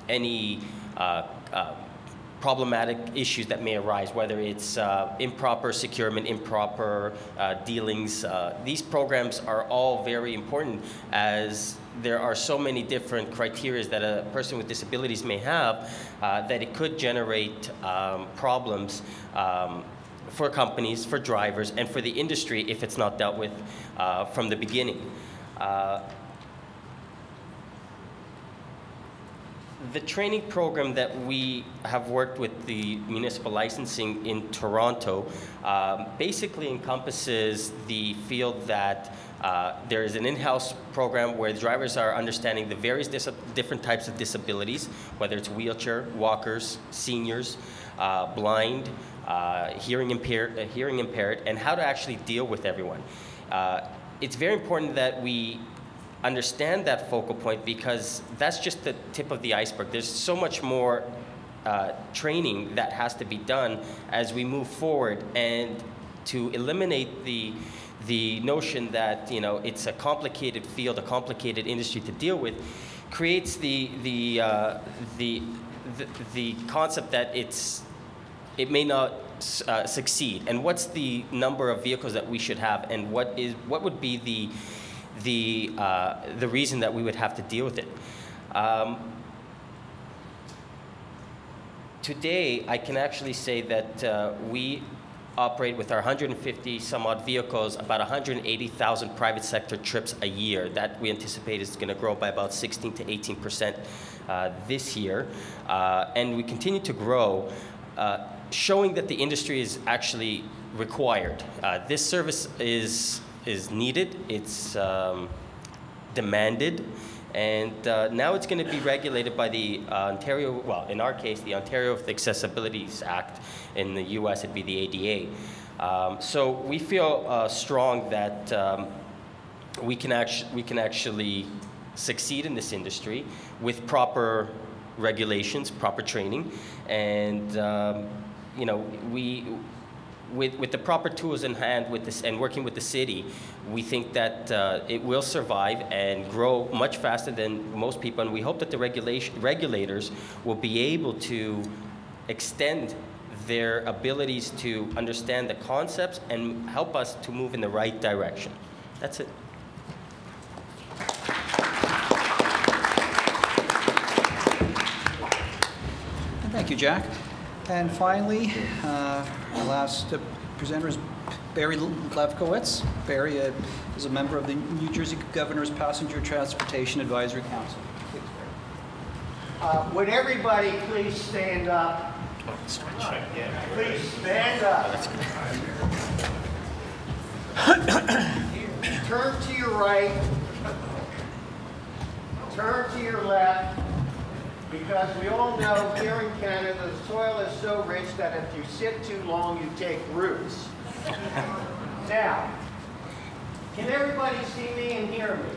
any problematic issues that may arise, whether it's improper securement, improper dealings. These programs are all very important, as there are so many different criteria that a person with disabilities may have that it could generate problems for companies, for drivers, and for the industry if it's not dealt with from the beginning. The training program that we have worked with the municipal licensing in Toronto basically encompasses the field that there is an in-house program where drivers are understanding the various different types of disabilities, whether it's wheelchair, walkers, seniors, blind, hearing impaired, and how to actually deal with everyone. It's very important that we understand that focal point, because that's just the tip of the iceberg. There's so much more training that has to be done as we move forward, and to eliminate the notion that, you know, it's a complicated field, a complicated industry to deal with, creates the concept that it may not succeed. And what's the number of vehicles that we should have, and what would be the reason that we would have to deal with it. Today, I can actually say that we operate with our 150 some odd vehicles, about 180,000 private sector trips a year. That we anticipate is going to grow by about 16 to 18% this year. And we continue to grow, showing that the industry is actually required. This service is needed, it's demanded, and now it's going to be regulated by the Ontario, well, in our case, the Ontario Accessibilities Act. In the US, it'd be the ADA. So we feel strong that we can actually succeed in this industry with proper regulations, proper training, and you know, with the proper tools in hand with this, and working with the city, we think that it will survive and grow much faster than most people, and we hope that the regulators will be able to extend their abilities to understand the concepts and help us to move in the right direction. That's it. Thank you, Jack. And finally, I'll ask the presenters, Barry Levkowitz. Barry is a member of the New Jersey Governor's Passenger Transportation Advisory Council. Please, Barry. Would everybody please stand up? Please stand up. Turn to your right. Turn to your left. Because we all know here in Canada, the soil is so rich that if you sit too long, you take roots. Now, can everybody see me and hear me?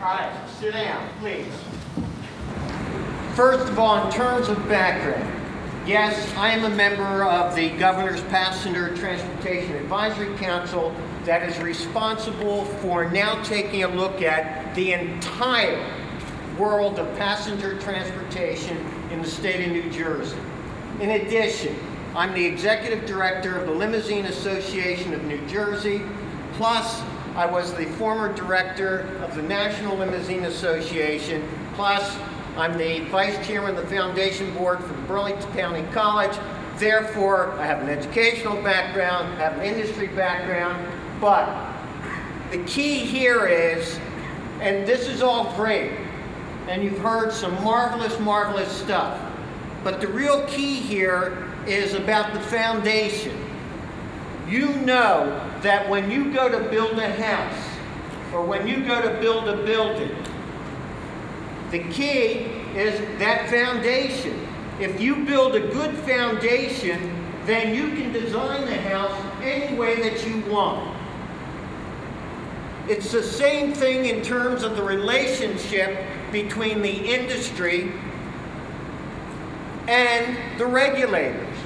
All right, sit down, please. First of all, in terms of background, yes, I am a member of the Governor's Passenger Transportation Advisory Council that is responsible for now taking a look at the entire world of passenger transportation in the state of New Jersey. In addition, I'm the executive director of the Limousine Association of New Jersey, plus I was the former director of the National Limousine Association, plus I'm the vice chairman of the foundation board for Burlington County College. Therefore, I have an educational background, I have an industry background, but the key here is, and this is all great, and you've heard some marvelous, marvelous stuff. But the real key here is about the foundation. You know that when you go to build a house, or when you go to build a building, the key is that foundation. If you build a good foundation, then you can design the house any way that you want. It's the same thing in terms of the relationship between the industry and the regulators.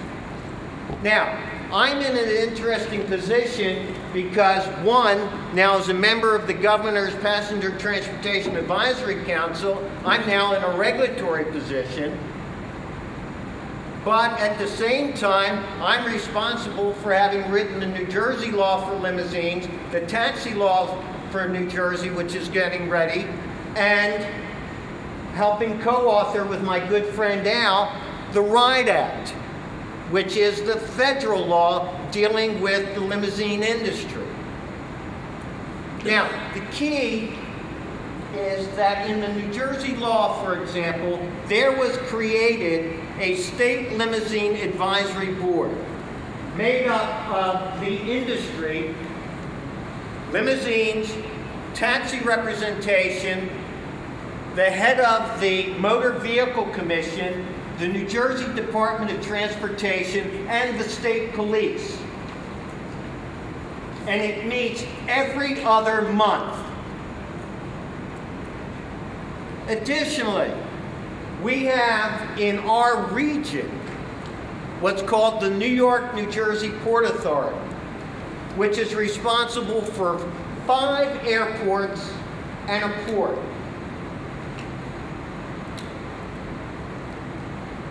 Now, I'm in an interesting position because, one, now as a member of the Governor's Passenger Transportation Advisory Council, I'm now in a regulatory position. But at the same time, I'm responsible for having written the New Jersey law for limousines, the taxi law for New Jersey, which is getting ready, and helping co-author with my good friend Al, the RIDE Act, which is the federal law dealing with the limousine industry. Now, the key is that in the New Jersey law, for example, there was created a state limousine advisory board made up of the industry, limousines, taxi representation, the head of the Motor Vehicle Commission, the New Jersey Department of Transportation, and the state police. And it meets every other month. Additionally, we have in our region what's called the New York-New Jersey Port Authority, which is responsible for 5 airports and a port.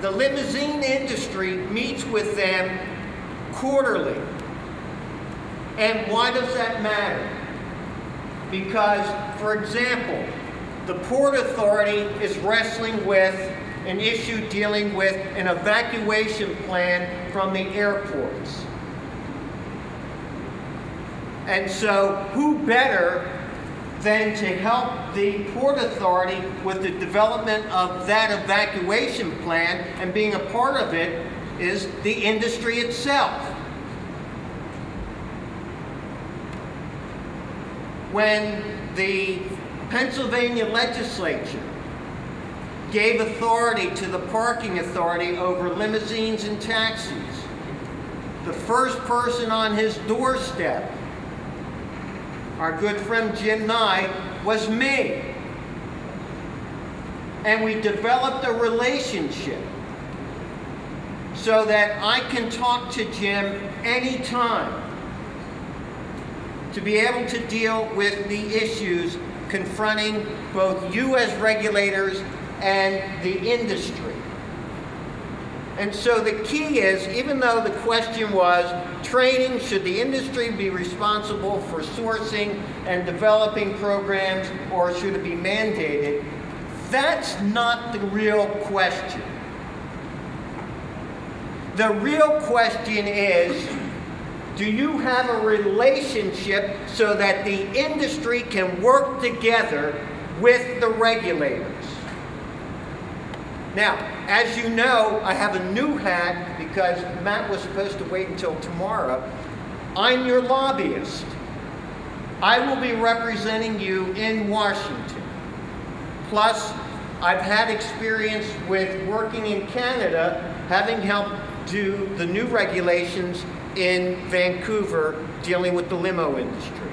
The limousine industry meets with them quarterly. And why does that matter? Because, for example, the Port Authority is wrestling with an issue dealing with an evacuation plan from the airports. And so, who better than to help the Port Authority with the development of that evacuation plan, and being a part of it is the industry itself. When the Pennsylvania legislature gave authority to the parking authority over limousines and taxis, the first person on his doorstep, our good friend Jim Nye, was me. And we developed a relationship so that I can talk to Jim anytime to be able to deal with the issues confronting both you as regulators and the industry. And so the key is, even though the question was training, should the industry be responsible for sourcing and developing programs, or should it be mandated? That's not the real question. The real question is, do you have a relationship so that the industry can work together with the regulators? Now, as you know, I have a new hat because Matt was supposed to wait until tomorrow. I'm your lobbyist. I will be representing you in Washington. Plus, I've had experience with working in Canada, having helped do the new regulations in Vancouver dealing with the limo industry.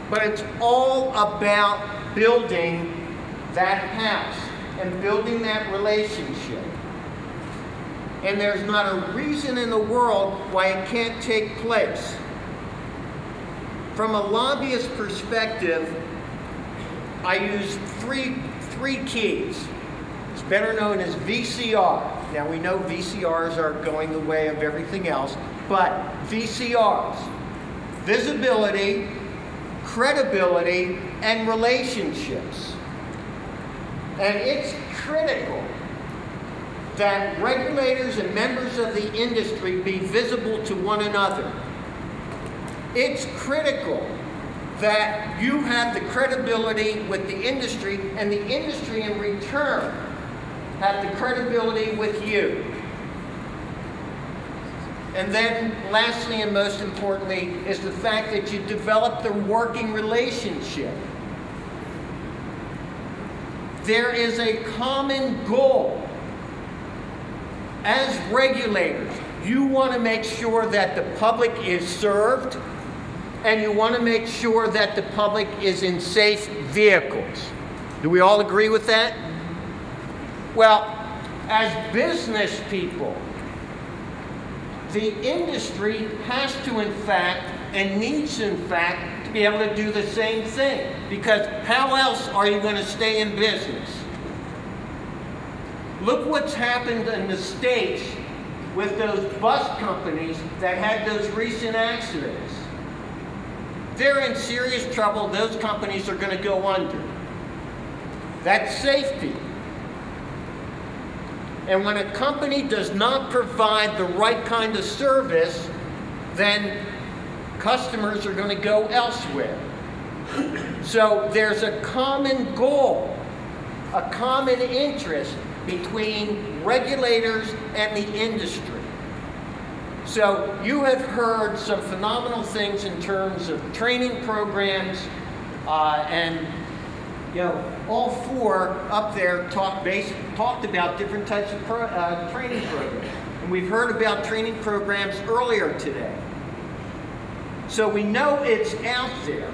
But it's all about building that house and building that relationship. And there's not a reason in the world why it can't take place. From a lobbyist perspective, I use three keys. It's better known as VCR. Now we know VCRs are going the way of everything else, but VCRs, visibility, credibility, and relationships. And it's critical that regulators and members of the industry be visible to one another. It's critical that you have the credibility with the industry, and the industry in return have the credibility with you. And then lastly and most importantly is the fact that you develop the working relationship. There is a common goal. As regulators, you want to make sure that the public is served, and you want to make sure that the public is in safe vehicles. Do we all agree with that? Well, as business people, the industry has to, in fact, and needs, in fact, to be able to do the same thing. Because how else are you going to stay in business? Look what's happened in the States with those bus companies that had those recent accidents. They're in serious trouble. Those companies are going to go under. That's safety. And when a company does not provide the right kind of service, then customers are going to go elsewhere. So there's a common goal, a common interest between regulators and the industry. So you have heard some phenomenal things in terms of training programs, and you know, all four up there talked about different types of training programs. And we've heard about training programs earlier today. So we know it's out there.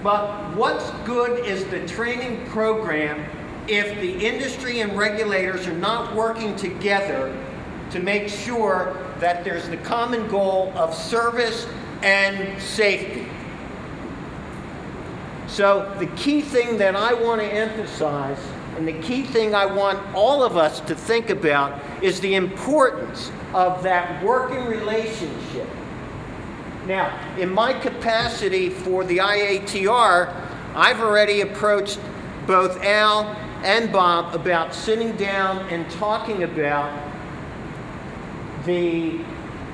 But what's good is the training program if the industry and regulators are not working together to make sure that there's the common goal of service and safety. So the key thing that I want to emphasize, and the key thing I want all of us to think about, is the importance of that working relationship. Now, in my capacity for the IATR, I've already approached both Al and Bob about sitting down and talking about the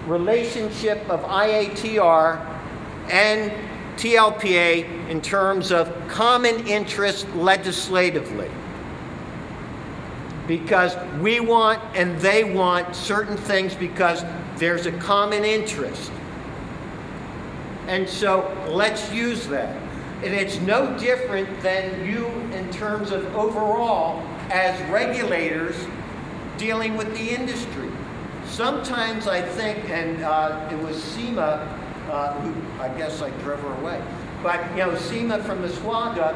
relationship of IATR and TLPA in terms of common interest legislatively. Because we want and they want certain things because there's a common interest. And so let's use that. And it's no different than you in terms of overall as regulators dealing with the industry. Sometimes I think, and it was Seema, who I guess I drove her away, but you know, Seema from the SWAGA,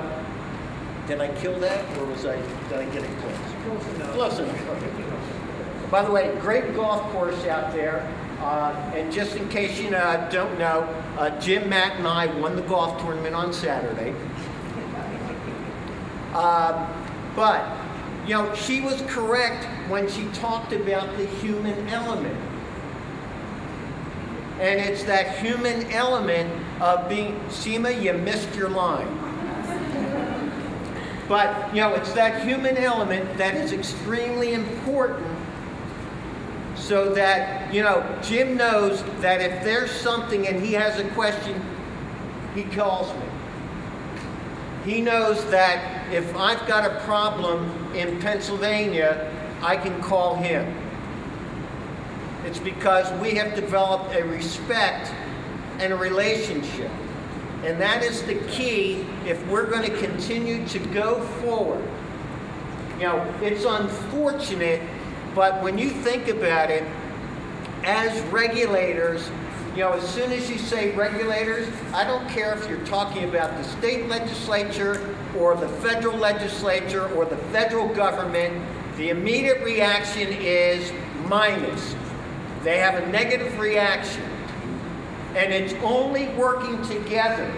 did I kill that or did I get it close? Close enough. Close enough. Okay. By the way, great golf course out there. And just in case you don't know, Jim, Matt, and I won the golf tournament on Saturday. But, you know, she was correct when she talked about the human element. And it's that human element of being, Seema, you missed your line. But, you know, it's that human element that is extremely important so that, you know, Jim knows that if there's something and he has a question, he calls me. He knows that if I've got a problem in Pennsylvania, I can call him. It's because we have developed a respect and a relationship. And that is the key if we're going to continue to go forward. You know, it's unfortunate, but when you think about it, as regulators, you know, as soon as you say regulators, I don't care if you're talking about the state legislature or the federal legislature or the federal government, the immediate reaction is minus. They have a negative reaction. And it's only working together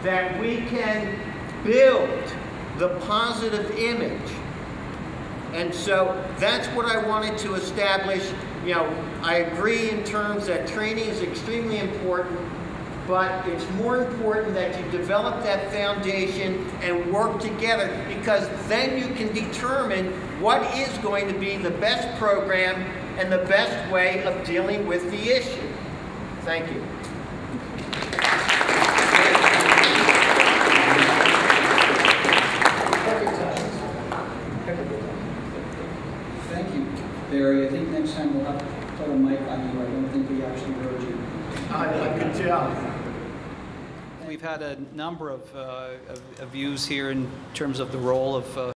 that we can build the positive image. And so that's what I wanted to establish. You know, I agree in terms that training is extremely important, but it's more important that you develop that foundation and work together, because then you can determine what is going to be the best program and the best way of dealing with the issue. Thank you. Thank you, Barry. I think next time we'll have to put a mic on you. I don't think we actually heard you. I could tell. We've had a number of views here in terms of the role of